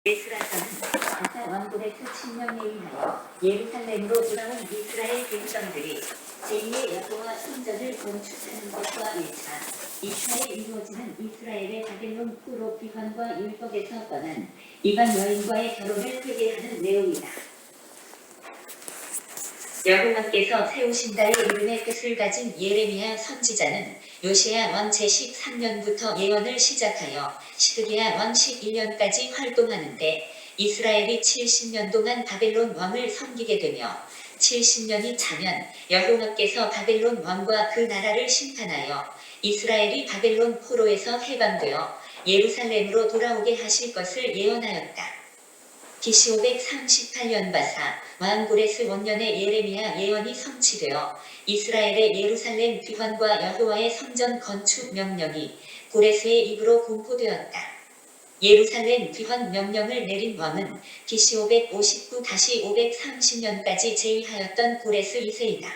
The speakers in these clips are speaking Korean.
에스라서는 바사 왕국에서 칙령에 의하여 예루살렘으로 돌아온 이스라엘 백성들이 제2의 여호와 성전을 건축하는 것과 2차에 이루어지는 이스라엘의 바벨론 포로 비환과 율법에서 떠난 이방 여인과의 결혼을 회개하는 내용이다. 여호와께서 세우신다의 이름의 뜻을 가진 예레미야 선지자는 요시야 왕 제13년부터 예언을 시작하여 시드기야 왕 11년까지 활동하는데 이스라엘이 70년 동안 바벨론 왕을 섬기게 되며 70년이 차면 여호와께서 바벨론 왕과 그 나라를 심판하여 이스라엘이 바벨론 포로에서 해방되어 예루살렘으로 돌아오게 하실 것을 예언하였다. BC 538년 바사 왕 고레스 원년에 예레미야 예언이 성취되어 이스라엘의 예루살렘 귀환과 여호와의 성전 건축 명령이 고레스의 입으로 공포되었다. 예루살렘 귀환 명령을 내린 왕은 BC 559-530년까지 제위하였던 고레스 2세이다.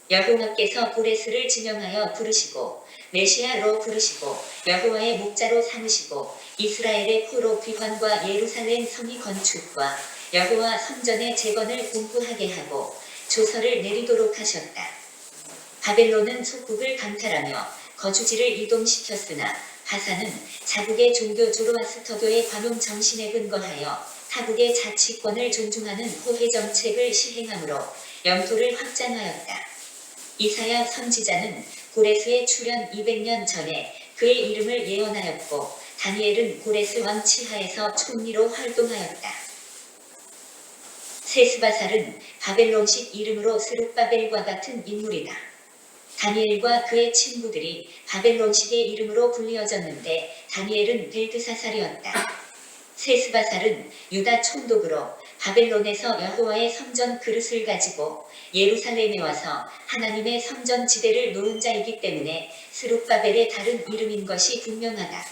여호와께서 고레스를 지명하여 부르시고 메시아로 부르시고 여호와의 목자로 삼으시고 이스라엘의 포로 귀환과 예루살렘 성의 건축과 여호와 성전의 재건을 공부하게 하고 조서를 내리도록 하셨다. 바벨론은 속국을 강탈하며 거주지를 이동시켰으나 바사는 자국의 종교 조로아스터교의 관용 정신에 근거하여 타국의 자치권을 존중하는 호혜 정책을 시행함으로 영토를 확장하였다. 이사야 선지자는 고레스의 출현 200년 전에 그의 이름을 예언하였고 다니엘은 고레스 왕 치하에서 총리로 활동하였다. 세스바살은 바벨론식 이름으로 스룹바벨과 같은 인물이다. 다니엘과 그의 친구들이 바벨론식의 이름으로 불리어졌는데 다니엘은 벨드사살이었다. 세스바살은 유다 총독으로 바벨론에서 여호와의 성전 그릇을 가지고 예루살렘에 와서 하나님의 성전 지대를 놓은 자이기 때문에 스룹바벨의 다른 이름인 것이 분명하다.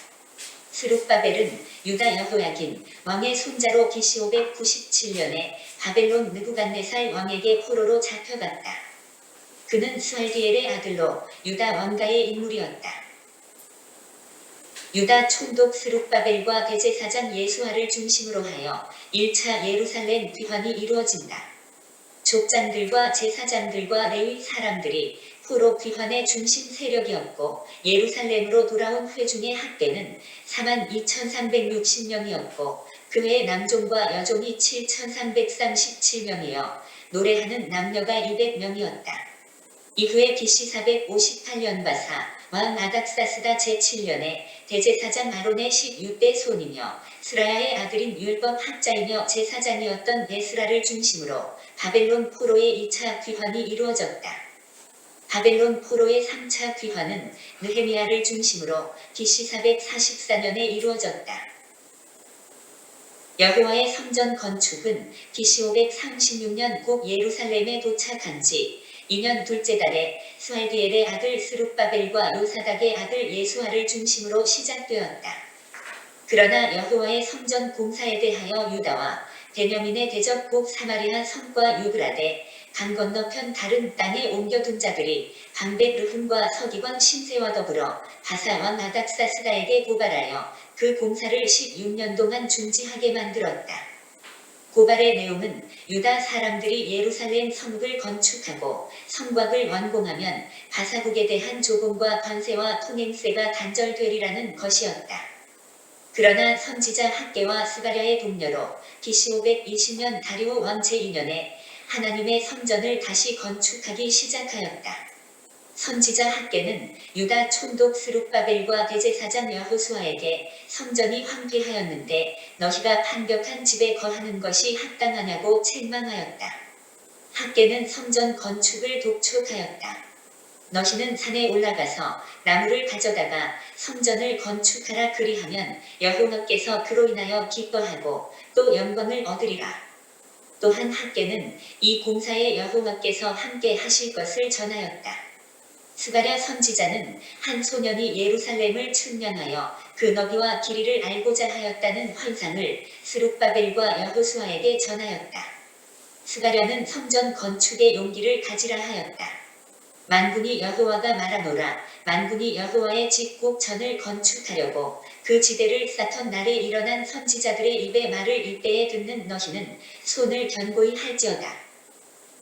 스룹바벨은 유다 여호야긴 왕의 손자로 BC 597년에 바벨론 느부갓네살 왕에게 포로로 잡혀갔다. 그는 스알디엘의 아들로 유다 왕가의 인물이었다. 유다 총독 스룹바벨과 대제사장 예수아를 중심으로 하여 1차 예루살렘 귀환이 이루어진다. 족장들과 제사장들과 레위 사람들이 포로 귀환의 중심 세력이었고 예루살렘으로 돌아온 회중의 합계는 42,360명이었고 그 외 남종과 여종이 7,337명이어 노래하는 남녀가 200명이었다. 이후에 BC 458년 바사 왕 아닥사스다 제7년에 대제사장 아론의 16대 손이며 스라야의 아들인 율법 학자이며 제사장이었던 에스라를 중심으로 바벨론 포로의 2차 귀환이 이루어졌다. 바벨론 포로의 3차 귀환은 느헤미야를 중심으로 BC 444년에 이루어졌다. 여호와의 성전 건축은 BC 536년 곧 예루살렘에 도착한 지 2년 둘째 달에 스알디엘의 아들 스룹바벨과 요사닥의 아들 예수아를 중심으로 시작되었다. 그러나 여호와의 성전 공사에 대하여 유다와 베냐민의 대적국 사마리아 성과 유브라데 강 건너편 다른 땅에 옮겨둔 자들이 방벳 르흠과 서기관 심세와 더불어 바사 왕 아닥사스다에게 고발하여 그 공사를 16년 동안 중지하게 만들었다. 고발의 내용은 유다 사람들이 예루살렘 성읍을 건축하고 성곽을 완공하면 바사국에 대한 조공과 관세와 통행세가 단절되리라는 것이었다. 그러나 선지자 학계와 스가랴의 동료로 BC 520년 다리오 왕 제2년에 하나님의 성전을 다시 건축하기 시작하였다. 선지자 학계는 유다 총독 스룹바벨과 대제사장 여호수아에게 성전이 황폐하였는데 너희가 판벽한 집에 거하는 것이 합당하냐고 책망하였다. 학계는 성전 건축을 독촉하였다. 너희는 산에 올라가서 나무를 가져다가 성전을 건축하라 그리하면 여호와께서 그로 인하여 기뻐하고 또 영광을 얻으리라. 또한 학계는 이 공사에 여호와께서 함께 하실 것을 전하였다. 스가랴 선지자는 한 소년이 예루살렘을 측량하여 그 너비와 길이를 알고자 하였다는 환상을 스룹바벨과 여호수아에게 전하였다. 스가랴는 성전 건축의 용기를 가지라 하였다. 만군이 여호와가 말하노라. 만군이 여호와의 집곡천을 건축하려고 그 지대를 쌓던 날에 일어난 선지자들의 입에 말을 이때에 듣는 너희는 손을 견고히 할지어다.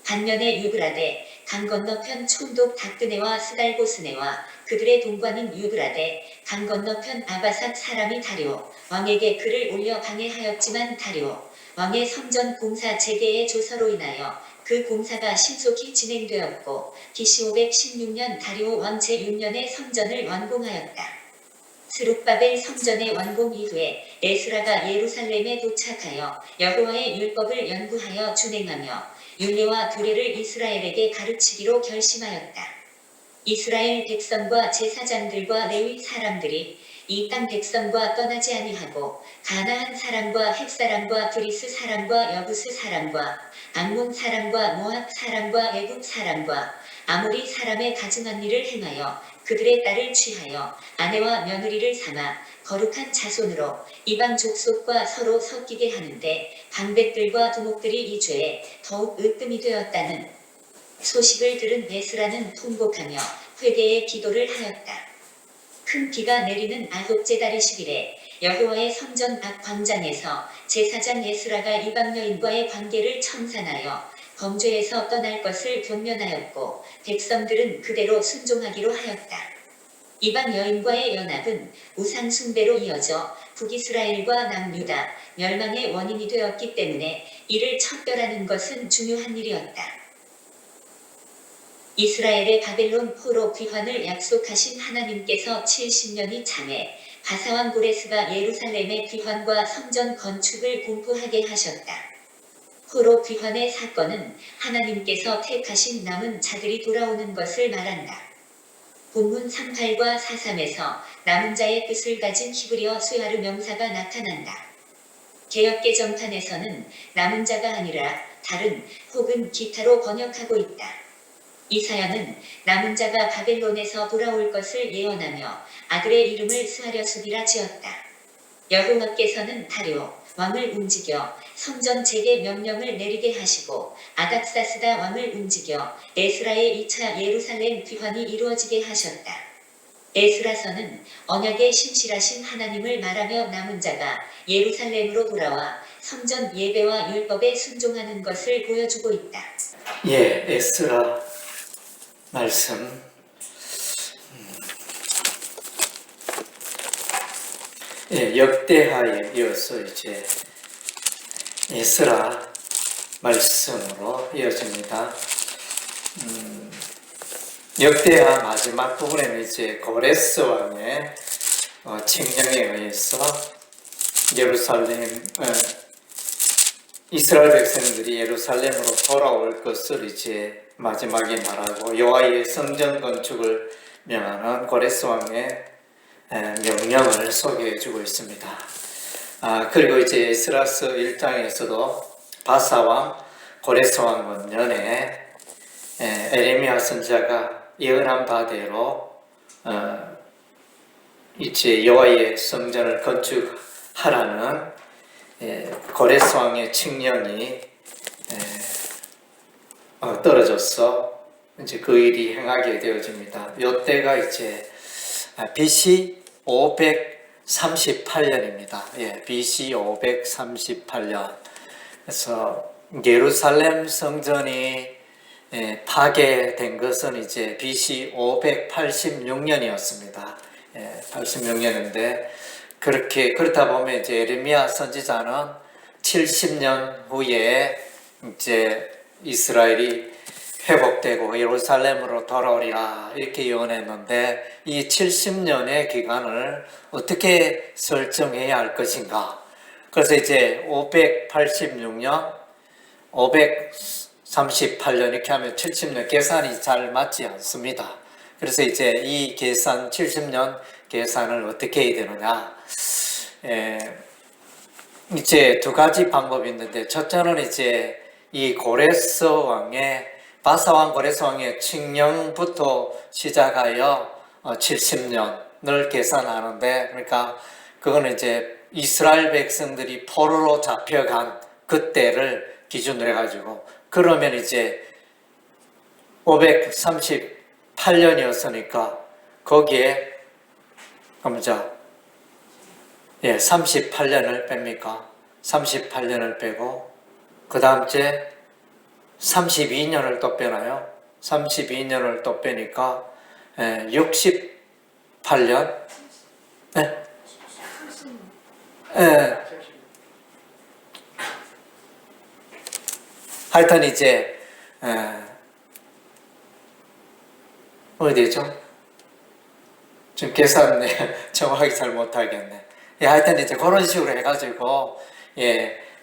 반면에 유브라데 강 건너편 촌독 닥드네와 스달보스네와 그들의 동관인 유브라데 강 건너편 아바삭 사람이 다리오 왕에게 글을 올려 방해하였지만 다리오 왕의 성전 공사 재개의 조서로 인하여 그 공사가 신속히 진행되었고 BC 516년 다리오 왕 제6년에 성전을 완공하였다. 스룹바벨 성전의 완공 이후에 에스라가 예루살렘에 도착하여 여호와의 율법을 연구하여 준행하며 율례와 규례를 이스라엘에게 가르치기로 결심하였다. 이스라엘 백성과 제사장들과 레위 사람들이 이 땅 백성과 떠나지 아니하고 가나안 사람과 헷 사람과 브리스 사람과 여부스 사람과 암몬 사람과 모압 사람과 애굽 사람과 아모리 사람의 가증한 일을 행하여 그들의 딸을 취하여 아내와 며느리를 삼아 거룩한 자손으로 이방 족속과 서로 섞이게 하는데 방백들과 두목들이 이 죄에 더욱 으뜸이 되었다는 소식을 들은 에스라는 통곡하며 회개의 기도를 하였다. 큰 비가 내리는 아홉째 달의 10일에 여호와의 성전 앞 광장에서 제사장 에스라가 이방 여인과의 관계를 청산하여 범죄에서 떠날 것을 권면하였고 백성들은 그대로 순종하기로 하였다. 이방 여인과의 연합은 우상 숭배로 이어져 북이스라엘과 남유다 멸망의 원인이 되었기 때문에 이를 척별하는 것은 중요한 일이었다. 이스라엘의 바벨론 포로 귀환을 약속하신 하나님께서 70년이 참에 바사왕 고레스가 예루살렘의 귀환과 성전 건축을 공포하게 하셨다. 포로 귀환의 사건은 하나님께서 택하신 남은 자들이 돌아오는 것을 말한다. 본문 38과 43에서 남은 자의 뜻을 가진 히브리어 스야르 명사가 나타난다. 개역개정판에서는 남은 자가 아니라 다른 혹은 기타로 번역하고 있다. 이사야는 남은 자가 바벨론에서 돌아올 것을 예언하며 아들의 이름을 스하랴숲이라 지었다. 여호와께서는 다리오 왕을 움직여 성전 재개 명령을 내리게 하시고 아닥사스다 왕을 움직여 에스라의 2차 예루살렘 귀환이 이루어지게 하셨다. 에스라서는 언약의 신실하신 하나님을 말하며 남은 자가 예루살렘으로 돌아와 성전 예배와 율법에 순종하는 것을 보여주고 있다. 에스라 말씀 역대하에 이어서 이제 에스라 말씀으로 이어집니다. 역대하 마지막 부분에는 이제 고레스 왕의 칙령에 의해서 예루살렘 이스라엘 백성들이 예루살렘으로 돌아올 것을 이제 마지막에 말하고 여호와의 성전 건축을 명하는 고레스 왕의 명령을 소개해주고 있습니다. 그리고 이제 에스라서 1장에서도 바사왕 고레스 왕 원년에 에레미야 선지자가 예언한 바대로 이제 여호와의 성전을 건축하라는 고레스 왕의 칙령이 떨어져서 이제 그 일이 행하게 되어집니다. 이때가 이제 BC 538년입니다. BC 538년. 그래서 예루살렘 성전이 파괴된 것은 이제 BC 586년이었습니다. 86년인데 그렇다 보면 이제 에레미야 선지자는 70년 후에 이제 이스라엘이 회복되고 예루살렘으로 돌아오리라 이렇게 예언했는데 이 70년의 기간을 어떻게 설정해야 할 것인가? 그래서 이제 586년, 538년 이렇게 하면 70년 계산이 잘 맞지 않습니다. 그래서 이제 이 계산 70년 계산을 어떻게 해야 되느냐? 이제 두 가지 방법이 있는데 첫째는 이제 이 고레스 왕의 바사왕 고레스 왕의 칙령부터 시작하여 70년을 계산하는데 그러니까 그거는 이제 이스라엘 백성들이 포로로 잡혀간 그때를 기준으로 해가지고 그러면 이제 538 38년이었으니까 거기에 먼저 38년을 뺍니까? 38년을 빼고 그 다음 주에 32년을 또 빼나요? 32년을 또 빼니까 68년? 네? 하여튼 이제 어디죠? 지금 계산 정확하게 잘 못하겠네. 하여튼 이제 그런 식으로 해가지고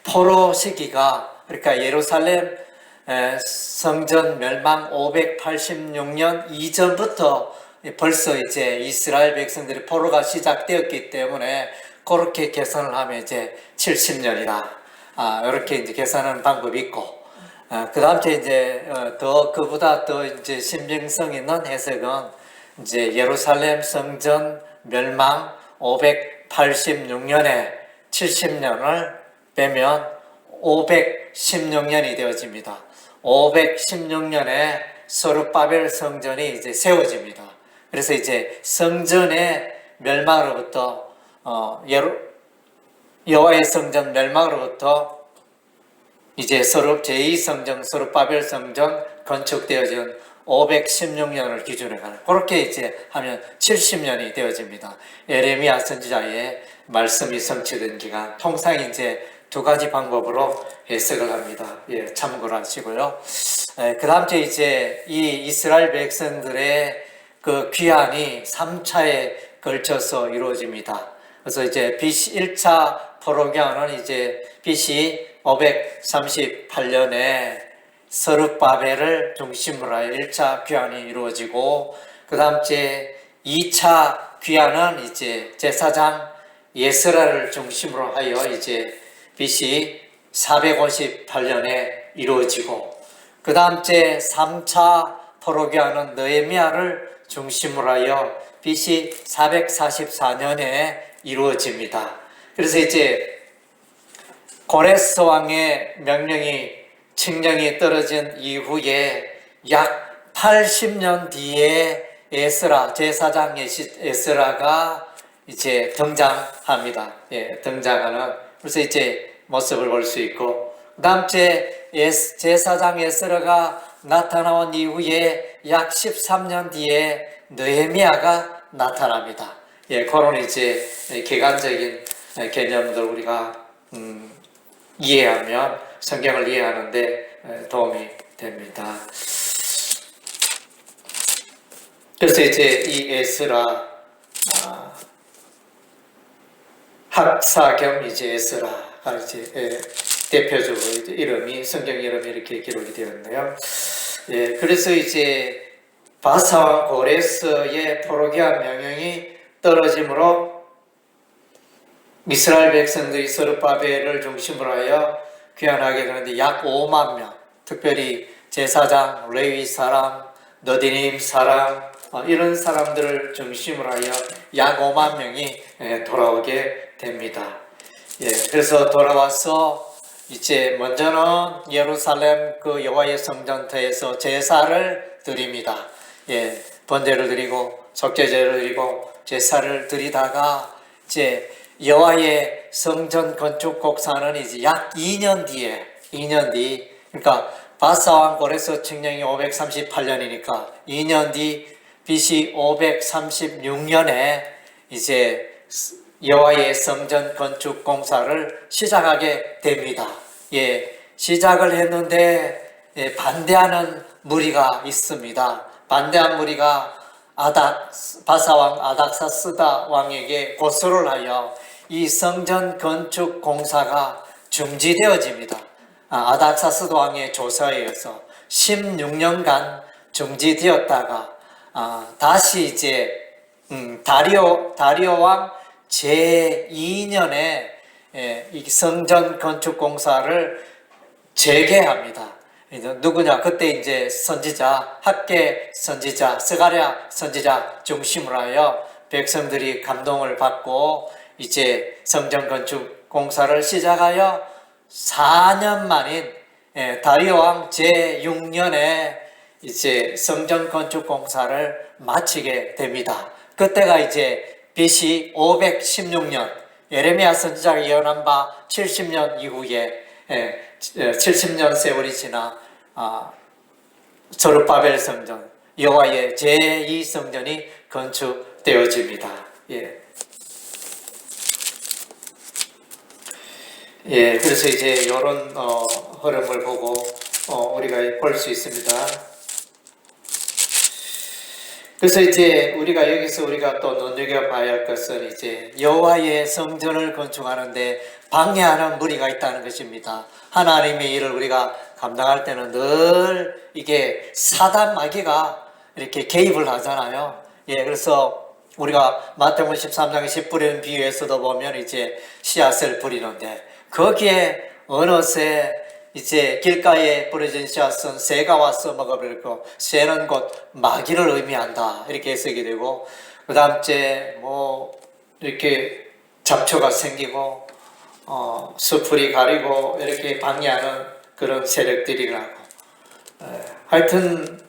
포로 시기가 그러니까 예루살렘 성전 멸망 586년 이전부터 벌써 이제 이스라엘 백성들이 포로가 시작되었기 때문에 그렇게 계산을 하면 이제 70년이다. 이렇게 이제 계산하는 방법이 있고, 그 다음 주 이제 더 그보다 더 이제 신빙성 있는 해석은 이제 예루살렘 성전 멸망 586년에 70년을 빼면 516년이 되어집니다. 516년에 서룹바벨 성전이 이제 세워집니다. 그래서 이제 성전의 멸망으로부터 여호와의 성전 멸망으로부터 이제 제2성전 서룹바벨 성전 건축되어진 516년을 기준으로 가는 그렇게 이제 하면 70년이 되어집니다. 예레미야 선지자의 말씀이 성취된 기간 통상 이제 두 가지 방법으로 해석을 합니다. 참고를 하시고요. 그 다음 주에 이제 이 이스라엘 백성들의 그 귀환이 3차에 걸쳐서 이루어집니다. 그래서 이제 BC 1차 포로기환은 이제 BC 538년에 서룹바벨을 중심으로 하여 1차 귀환이 이루어지고, 그 다음 주에 2차 귀환은 이제 제사장 예스라를 중심으로 하여 이제 BC 458년에 이루어지고, 그 다음 주에 3차 포로기환은 느헤미야를 중심으로 하여 BC 444년에 이루어집니다. 그래서 이제 고레스 왕의 칙령이 떨어진 이후에 약 80년 뒤에 제사장 에스라가 이제 등장합니다. 등장하는, 그래서 이제 모습을 볼 수 있고, 그 다음 주에 제사장 에스라가 나타나온 이후에 약 13년 뒤에 느헤미야가 나타납니다. 그런 이제 객관적인 개념들 우리가 이해하면 성경을 이해하는데 도움이 됩니다. 그래서 이제 이 에스라 학사 겸 이제 에스라가 이제 대표적으로 이제 이름이 성경 이름이 이렇게 기록이 되었네요. 그래서 이제 바사왕 고레스의 포로기환 명령이 떨어짐으로 이스라엘 백성들이 서룹바벨을 중심으로 하여 귀환하게 되는데 약 5만 명, 특별히 제사장, 레위 사람, 너디님 사람 이런 사람들을 중심으로 하여 약 5만 명이 돌아오게 됩니다. 그래서 돌아와서 이제 먼저는 예루살렘 그 여호와의 성전터에서 제사를 드립니다. 번제를 드리고 속죄제를 드리고 제사를 드리다가 이제 여호와의 성전 건축 곡사는 이제 약 2년 뒤, 그러니까 바사왕 고레스 칙령이 538년이니까 2년 뒤 BC 536년에 이제 여호와의 성전 건축 공사를 시작하게 됩니다. 시작을 했는데 반대하는 무리가 있습니다. 반대한 무리가 바사왕 아닥사스다 왕에게 고소를 하여 이 성전 건축 공사가 중지되어집니다. 아닥사스다 왕의 조서에 의해서 16년간 중지되었다가 다시 이제 다리오 왕 제2년에 이 성전 건축 공사를 재개합니다. 누구냐? 그때 이제 선지자, 학계 선지자, 스가랴 선지자 중심으로 하여 백성들이 감동을 받고 이제 성전 건축 공사를 시작하여 4년 만인 다리오 왕 제6년에 이제 성전 건축 공사를 마치게 됩니다. 그때가 이제 BC 516년 예레미야 선지자가 예언한 바 70년 이후에 70년 세월이 지나 저룹바벨 성전 여호와의 제2 성전이 건축되어집니다. 그래서 이제 이런 흐름을 보고 우리가 볼 수 있습니다. 그래서 이제 우리가 또 눈여겨봐야 할 것은 이제 여호와의 성전을 건축하는데 방해하는 무리가 있다는 것입니다. 하나님의 일을 우리가 감당할 때는 늘 이게 사단 마귀가 이렇게 개입을 하잖아요. 그래서 우리가 마태복음 13장의 씨 뿌리는 비유에서도 보면 이제 씨앗을 뿌리는데 거기에 어느새 이제 길가에 뿌려진 씨앗은 새가 와서 먹어버리고 새는 곧 마귀를 의미한다 이렇게 해석이 되고 그 다음째 이렇게 잡초가 생기고 수풀이 가리고 이렇게 방해하는 그런 세력들이라고 하여튼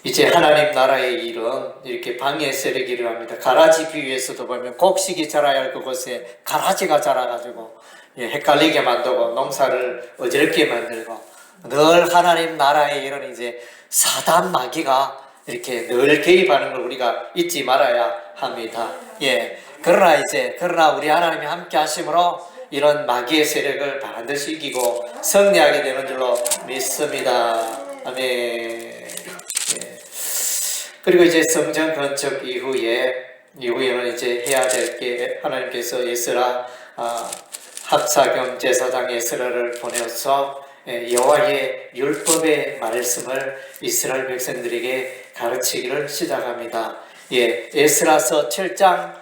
이제 하나님 나라의 일은 이렇게 방해 세력이 일어납니다. 가라지 비유에서도 보면 곡식이 자라야 할 그곳에 가라지가 자라가지고 헷갈리게 만들고 농사를 어지럽게 만들고 늘 하나님 나라의 일은 이제 사단 마귀가 이렇게 늘 개입하는 걸 우리가 잊지 말아야 합니다. 그러나 우리 하나님이 함께 하심으로 이런 마귀의 세력을 반드시 이기고 승리하게 되는 줄로 믿습니다. 아멘. 그리고 이제 성전 건축 이후에는 이제 해야 될 게 하나님께서 에스라 합사겸 제사장 에스라를 보내서 여호와의 율법의 말씀을 이스라엘 백성들에게 가르치기를 시작합니다. 에스라서 7장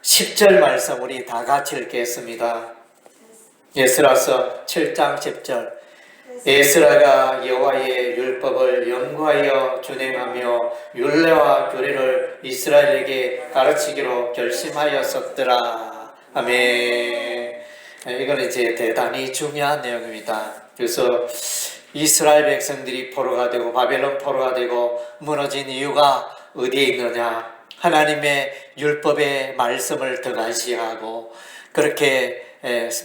10절 말씀 우리 다 같이 읽겠습니다. 에스라서 7장 10절 에스라가 여호와의 율법을 연구하여 준행하며 율례와 규례를 이스라엘에게 가르치기로 결심하였었더라. 아멘. 이건 이제 대단히 중요한 내용입니다. 그래서 이스라엘 백성들이 포로가 되고 바벨론 포로가 되고 무너진 이유가 어디에 있느냐? 하나님의 율법의 말씀을 등한시하고 그렇게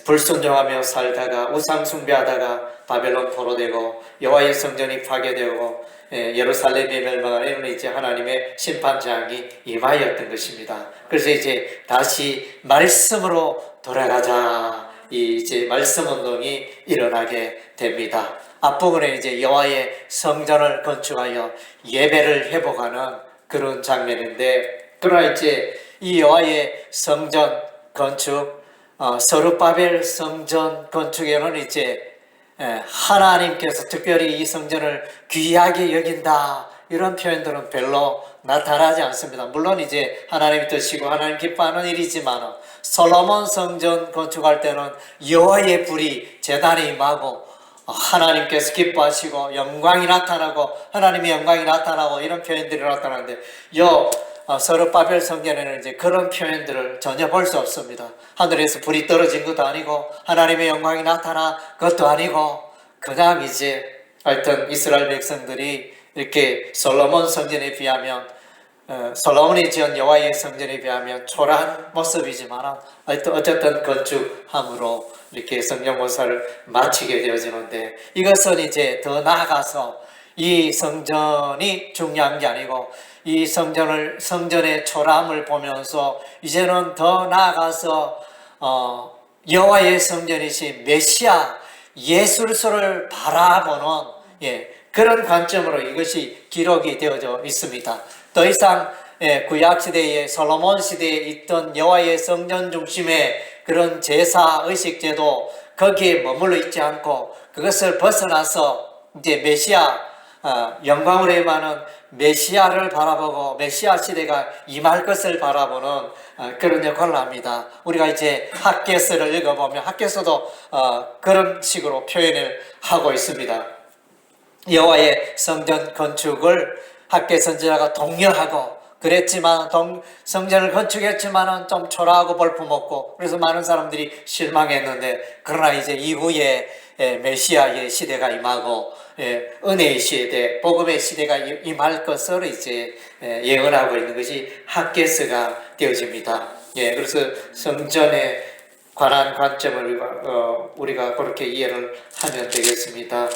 불순종하며 살다가 우상 숭배하다가 바벨론 포로되고 여호와의 성전이 파괴되고 예루살렘이 멸망하는 이런 이제 하나님의 심판장이 임하였던 것입니다. 그래서 이제 다시 말씀으로 돌아가자. 이제 말씀 운동이 일어나게 됩니다. 앞부분에 이제 여호와의 성전을 건축하여 예배를 회복하는 그런 장면인데, 그러나 이제 이 여호와의 성전 건축, 서룹바벨 성전 건축에는 이제 하나님께서 특별히 이 성전을 귀하게 여긴다 이런 표현들은 별로 나타나지 않습니다. 물론 이제 하나님이 뜻이고 하나님 기뻐하는 일이지만 솔로몬 성전 건축할 때는 여호와의 불이 제단에 임하고 하나님께서 기뻐하시고 영광이 나타나고 하나님의 영광이 나타나고 이런 표현들이 나타나는데 서룹바벨 성전에는 이제 그런 표현들을 전혀 볼 수 없습니다. 하늘에서 불이 떨어진 것도 아니고 하나님의 영광이 나타나 그것도 아니고 그냥 이제 하여튼 이스라엘 백성들이 이렇게 솔로몬 성전에 비하면 솔로몬이 지은 여호와의 성전에 비하면 초라한 모습이지만 어쨌든 건축함으로 이렇게 성경공사를 마치게 되어지는데, 이것은 이제 더 나아가서 이 성전이 중요한 게 아니고 이 성전의 초라함을 보면서 이제는 더 나아가서 여호와의 성전이신 메시아 예수를 바라보는 그런 관점으로 이것이 기록이 되어져 있습니다. 더 이상 구약 시대에 솔로몬 시대에 있던 여호와의 성전 중심의 그런 제사 의식제도 거기에 머물러 있지 않고 그것을 벗어나서 이제 메시아 영광으로 임하는 메시아를 바라보고 메시아 시대가 임할 것을 바라보는 그런 역할을 합니다. 우리가 이제 학개서를 읽어보면 학개서도 그런 식으로 표현을 하고 있습니다. 여호와의 성전 건축을 학개 선지자가 독려하고 그랬지만 성전을 건축했지만은 좀 초라하고 볼품없고 그래서 많은 사람들이 실망했는데, 그러나 이제 이후에 메시아의 시대가 임하고 은혜의 시대, 복음의 시대가 임할 것으로 이제 예언하고 있는 것이 학개서가 되어집니다. 그래서 성전에 관한 관점을 우리가 그렇게 이해를 하면 되겠습니다.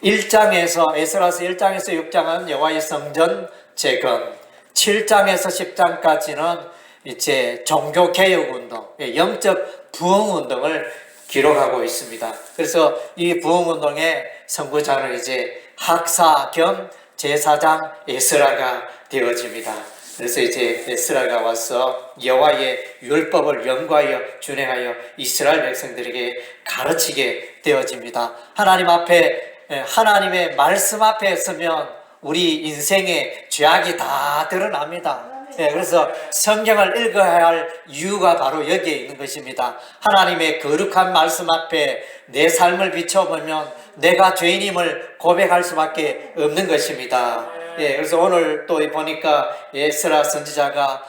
1장에서 에스라서 1장에서 6장은 여호와의 성전 재건, 7장에서 10장까지는 이제 종교 개혁 운동, 영적 부흥 운동을 기록하고 있습니다. 그래서 이 부흥 운동의 선구자는 이제 학사 겸 제사장 에스라가 되어집니다. 그래서 이제 에스라가 와서 여호와의 율법을 연구하여 준행하여 이스라엘 백성들에게 가르치게 되어집니다. 하나님 앞에, 하나님의 말씀 앞에 서면 우리 인생의 죄악이 다 드러납니다. 그래서 성경을 읽어야 할 이유가 바로 여기에 있는 것입니다. 하나님의 거룩한 말씀 앞에 내 삶을 비춰보면 내가 죄인임을 고백할 수밖에 없는 것입니다. 그래서 오늘 또 보니까 에스라 선지자가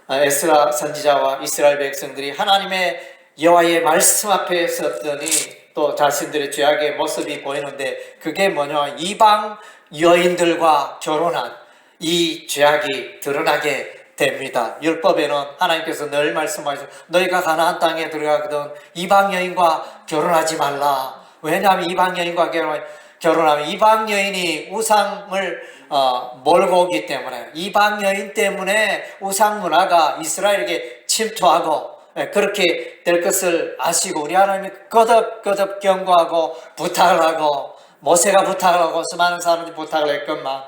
에스라 선지자와 이스라엘 백성들이 하나님의 여호와의 말씀 앞에 섰더니 또 자신들의 죄악의 모습이 보이는데, 그게 뭐냐, 이방 여인들과 결혼한 이 죄악이 드러나게 됩니다. 율법에는 하나님께서 늘 말씀하시죠. 너희가 가나안 땅에 들어가거든 이방 여인과 결혼하지 말라. 왜냐하면 이방 여인과 결혼하면 이방 여인이 우상을 몰고 오기 때문에, 이방 여인 때문에 우상 문화가 이스라엘에게 침투하고 그렇게 될 것을 아시고 우리 하나님이 거듭 경고하고 부탁을 하고, 모세가 부탁을 하고 수많은 사람들이 부탁을 했건만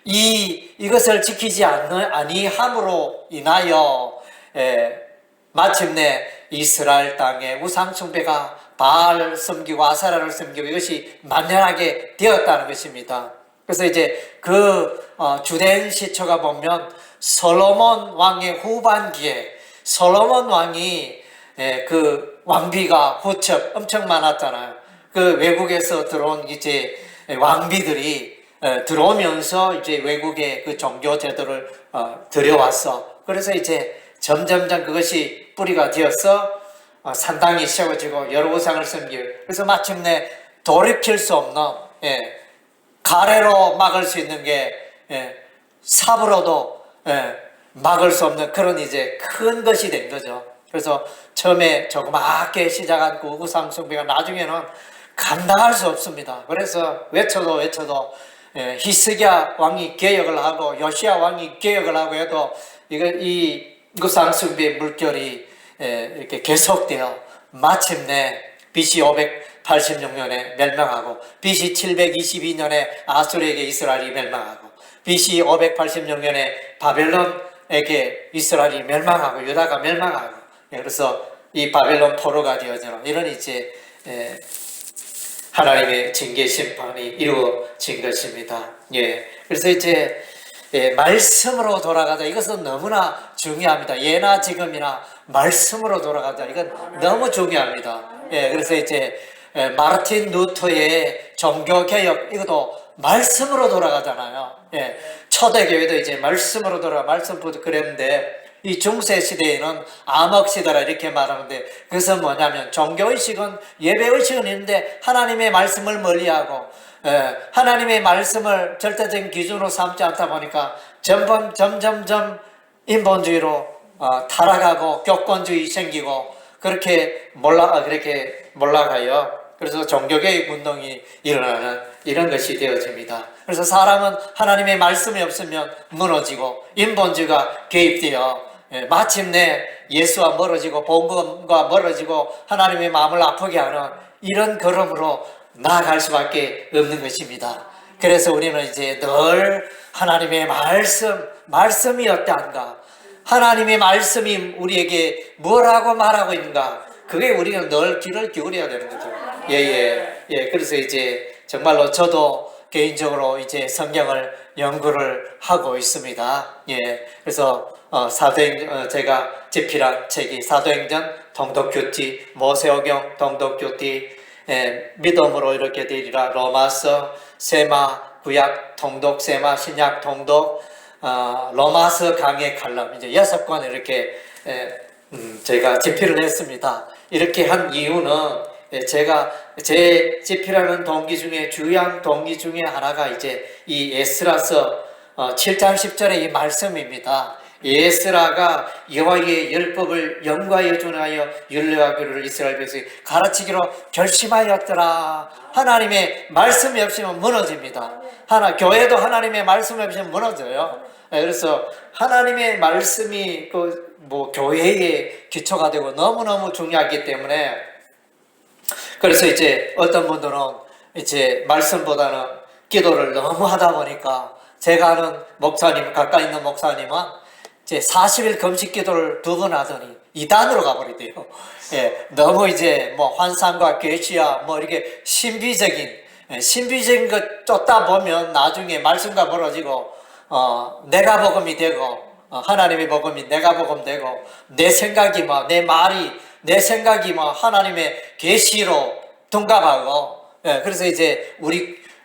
이것을 지키지 아니함으로 인하여 마침내 이스라엘 땅에 우상 숭배가 바알 섬기고 아사라를 섬기고 이것이 만연하게 되었다는 것입니다. 그래서 이제 주된 시초가 보면 솔로몬 왕의 후반기에 솔로몬 왕이 그 왕비가 후첩 엄청 많았잖아요. 그 외국에서 들어온 이제 왕비들이 들어오면서 이제 외국의 그 종교 제도를 들여왔어. 그래서 이제 점점점 그것이 뿌리가 되어서 산당이 세워지고 여러 우상을 섬기고, 그래서 마침내 돌이킬 수 없는, 가래로 막을 수 있는 게 삽으로도 막을 수 없는 그런 이제 큰 것이 된 거죠. 그래서 처음에 조그맣게 시작한 그 우상 숭배가 나중에는 감당할 수 없습니다. 그래서 외쳐도 히스기야 왕이 개혁을 하고 요시야 왕이 개혁을 하고 해도 이 우상 숭배의 물결이 이렇게 계속되어 마침내 BC 586년에 멸망하고 BC 722년에 아수르에게 이스라엘이 멸망하고 BC 586년에 바벨론에게 이스라엘이 멸망하고 유다가 멸망하고, 그래서 이 바벨론 포로가 되어지는 이런 이제 하나님의 징계 심판이 이루어진 것입니다. 그래서 이제 말씀으로 돌아가자. 이것은 너무나 중요합니다. 예나 지금이나 말씀으로 돌아가자. 이건 너무 중요합니다. 그래서 이제 마르틴 루터의 종교개혁, 이것도 말씀으로 돌아가잖아요. 초대교회도 이제 말씀으로 말씀부터 그랬는데, 이 중세 시대에는 암흑시대라 이렇게 말하는데, 그것은 뭐냐면 종교의식은 예배의식은 있는데 하나님의 말씀을 멀리하고 하나님의 말씀을 절대적인 기준으로 삼지 않다 보니까 점점 인본주의로 타락하고 교권주의 생기고 그렇게 몰락하여, 그래서 종교개혁 운동이 일어나는 이런 것이 되어집니다. 그래서 사람은 하나님의 말씀이 없으면 무너지고 인본주의가 개입되어 마침내 예수와 멀어지고 복음과 멀어지고 하나님의 마음을 아프게 하는 이런 걸음으로 나아갈 수밖에 없는 것입니다. 그래서 우리는 이제 늘 하나님의 말씀이 어떠한가, 하나님의 말씀이 우리에게 뭐라고 말하고 있는가, 그게 우리가 늘 귀를 기울여야 되는 거죠. 그래서 이제 정말로 저도 개인적으로 이제 성경을 연구를 하고 있습니다. 그래서 제가 집필한 책이 사도행전 동독큐티, 모세오경 동독큐티, 믿음으로 이렇게 되리라, 로마서, 세마, 구약 동독, 세마, 신약 동독, 로마서 강의 칼럼, 이제 6권 이렇게 제가 집필을 했습니다. 이렇게 한 이유는 제가 제 집필하는 동기 중에 주요한 동기 중에 하나가 이제 이 에스라서 7장 10절의 이 말씀입니다. 에스라가 여호와의 율법을 영과에 준하여 율례하기를 이스라엘 백성이 가르치기로 결심하였더라. 하나님의 말씀이 없으면 무너집니다. 교회도 하나님의 말씀이 없으면 무너져요. 그래서 하나님의 말씀이 교회의 기초가 되고 너무너무 중요하기 때문에, 그래서 이제 어떤 분들은 이제 말씀보다는 기도를 너무 하다 보니까, 제가 아는 목사님, 가까이 있는 목사님은 이제 40일 금식 기도를 2번 하더니 이단으로 가버리대요. 예, 너무 이제 환상과 계시야 이렇게 신비적인 것 쫓다 보면 나중에 말씀과 멀어지고, 내가 복음이 되고, 하나님의 복음이 내가 복음 되고, 내 생각이 내 생각이 하나님의 계시로 둔갑하고, 예, 그래서 이제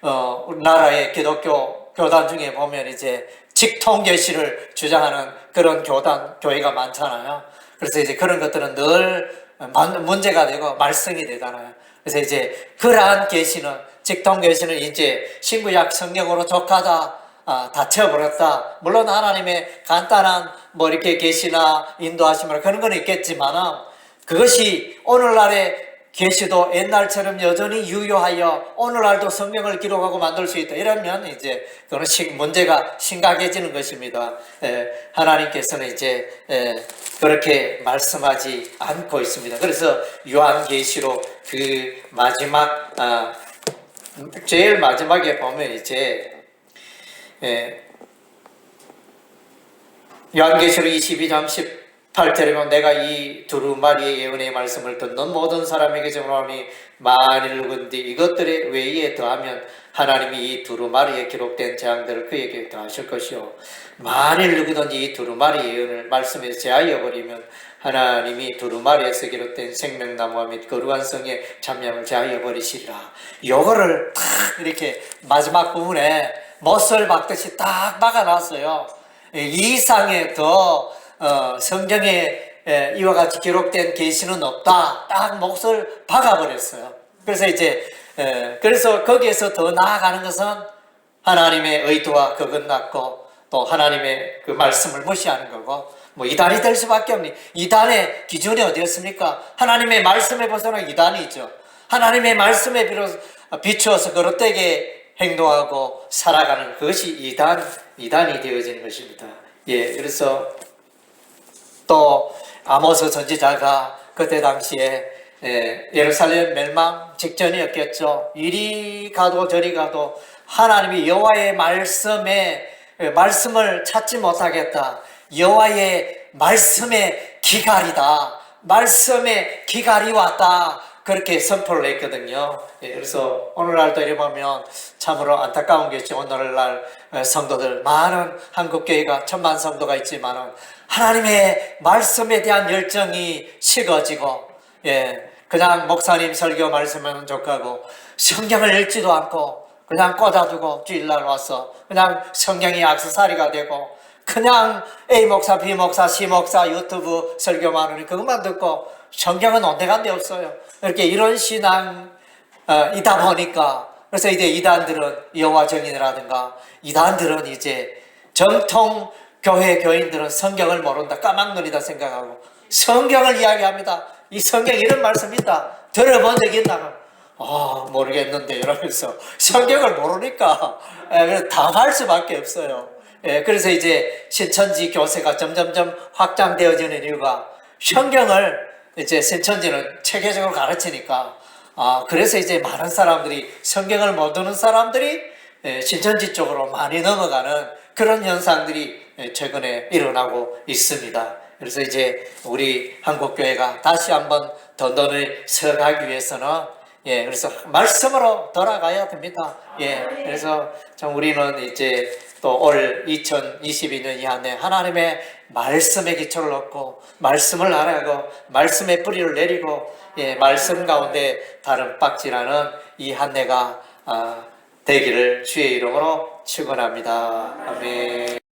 우리나라의 기독교 교단 중에 보면 이제 직통 계시를 주장하는 그런 교회가 많잖아요. 그래서 이제 그런 것들은 늘 문제가 되고 말썽이 되잖아요. 그래서 이제 그러한 계시는, 직통 계시는 이제 신구약 성경으로 족하다, 닫혀버렸다. 물론 하나님의 간단한 이렇게 계시나 인도하심이나 그런 건 있겠지만, 그것이 오늘날의 계시도 옛날처럼 여전히 유효하여 오늘날도 성경을 기록하고 만들 수 있다. 이러면 이제 그런 문제가 심각해지는 것입니다. 하나님께서는 이제 그렇게 말씀하지 않고 있습니다. 그래서 요한계시록 그 마지막, 제일 마지막에 보면 이제 요한계시록 22장 18절에 보면 내가 이 두루마리의 예언의 말씀을 듣는 모든 사람에게 정하니 만일 누군지 이것들에 외에 더하면 하나님이 이 두루마리에 기록된 재앙들을 그에게 더하실 것이요, 만일 누구든지 이 두루마리 예언을 말씀에서 제하여 버리면 하나님이 두루마리에서 기록된 생명나무와 및 거룩한 성에 참여함을 제하여 버리시리라. 요거를 탁 이렇게 마지막 부분에 못을 박듯이 딱 박아놨어요. 이 이상의 더 성경에 이와 같이 기록된 계시는 없다. 딱 못을 박아버렸어요. 그래서 이제 그래서 거기에서 더 나아가는 것은 하나님의 의도와 거긋났고 또 하나님의 그 말씀을 무시하는 거고, 이단이 될 수밖에 없니. 이단의 기준이 어디였습니까? 하나님의 말씀에 벗어나 이단이죠. 하나님의 말씀에 비추어서 그릇되게 행동하고 살아가는 그것이 이단이 되어지는 것입니다. 예, 그래서 또 아모스 선지자가 그때 당시에 예루살렘 멸망 직전이었겠죠. 이리 가도 저리 가도 하나님이 여호와의 말씀을 찾지 못하겠다. 여호와의 말씀의 기갈이다. 말씀의 기갈이 왔다. 그렇게 선포를 했거든요. 그래서 오늘날도 이래 보면 참으로 안타까운 것이, 오늘날 성도들, 많은 한국교회가 1000만 성도가 있지만 하나님의 말씀에 대한 열정이 식어지고, 그냥 목사님 설교 말씀하면 족하고 성경을 읽지도 않고 그냥 꽂아두고 주일날 와서 그냥 성경이 액세서리가 되고, 그냥 A 목사, B 목사, C 목사 유튜브 설교만 하니 그것만 듣고 성경은 온데간데 없어요. 이렇게 이런 신앙이다 보니까, 그래서 이제 이단들은, 여호와 증인이라든가 이단들은 이제 정통 교회 교인들은 성경을 모른다, 까막눈이다 생각하고 성경을 이야기합니다. 이 성경에 이런 말씀이 있다, 들어본 적 있나? 모르겠는데 이러면서 성경을 모르니까 당할 수밖에 없어요. 그래서 이제 신천지 교세가 점점점 확장되어지는 이유가, 성경을 이제 신천지는 체계적으로 가르치니까, 그래서 이제 많은 사람들이, 성경을 모르는 사람들이 신천지 쪽으로 많이 넘어가는 그런 현상들이 최근에 일어나고 있습니다. 그래서 이제 우리 한국교회가 다시 한번 던던히 서가기 위해서는, 그래서 말씀으로 돌아가야 됩니다. 그래서 참 우리는 이제 또 올 2022년 이 한 해 하나님의 말씀의 기초를 얻고 말씀을 알아가고 말씀의 뿌리를 내리고, 말씀 가운데 다른 빡질하는 이 한 해가 되기를 주의 이름으로 축원합니다. 아멘.